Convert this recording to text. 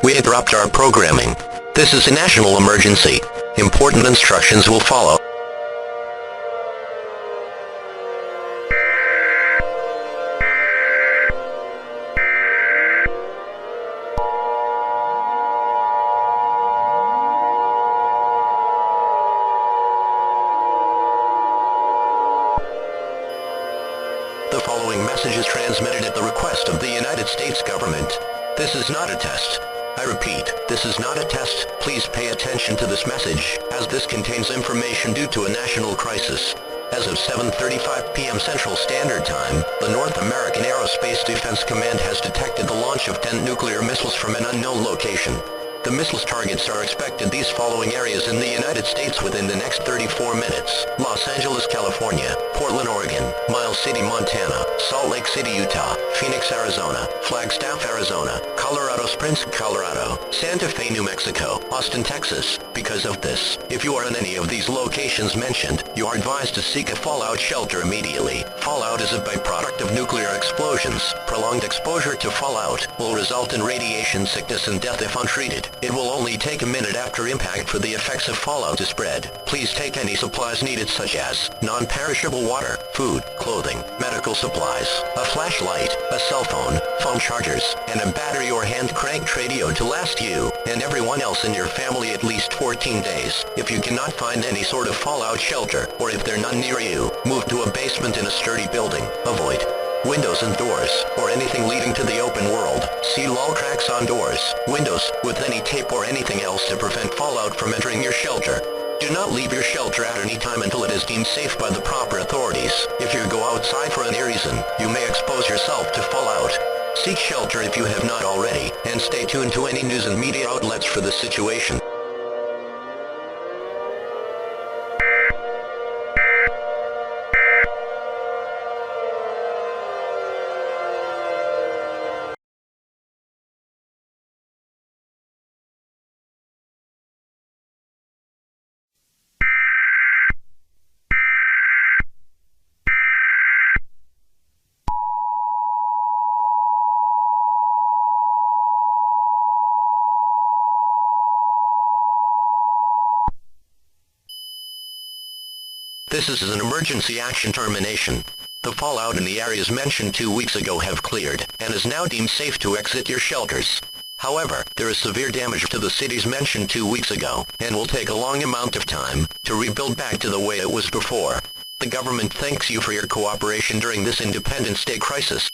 We interrupt our programming. This is a national emergency. Important instructions will follow. The following message is transmitted at the request of the United States government. This is not a test. I repeat, this is not a test. Please pay attention to this message, as this contains information due to a national crisis. As of 7:35 p.m. Central Standard Time, the North American Aerospace Defense Command has detected the launch of 10 nuclear missiles from an unknown location. The missiles targets are expected these following areas in the United States within the next 34 minutes. Los Angeles, California, Portland, Oregon, Miles City, Montana, Salt Lake City, Utah, Phoenix, Arizona, Flagstaff, Arizona, Colorado Springs, Colorado, Santa Fe, New Mexico, Austin, Texas. Because of this, if you are in any of these locations mentioned, you are advised to seek a fallout shelter immediately. Fallout is a byproduct of nuclear explosions. Prolonged exposure to fallout will result in radiation sickness and death if untreated. It will only take a minute after impact for the effects of fallout to spread. Please take any supplies needed such as non-perishable water, food, clothing, medical supplies, a flashlight, a cell phone, phone chargers, and a battery or hand-cranked radio to last you and everyone else in your family at least 14 days. If you cannot find any sort of fallout shelter, or if there are none near you, move to a basement in a sturdy building. Avoid windows and doors, or anything leading to the open world. Seal all cracks on doors, windows, with any tape or anything else to prevent fallout from entering your shelter. Do not leave your shelter at any time until it is deemed safe by the proper authorities. If you go outside for any reason, you may expose yourself to fallout. Seek shelter if you have not already, and stay tuned to any news and media outlets for the situation. This is an emergency action termination. The fallout in the areas mentioned 2 weeks ago have cleared, and is now deemed safe to exit your shelters. However, there is severe damage to the cities mentioned 2 weeks ago, and will take a long amount of time to rebuild back to the way it was before. The government thanks you for your cooperation during this Independence Day crisis.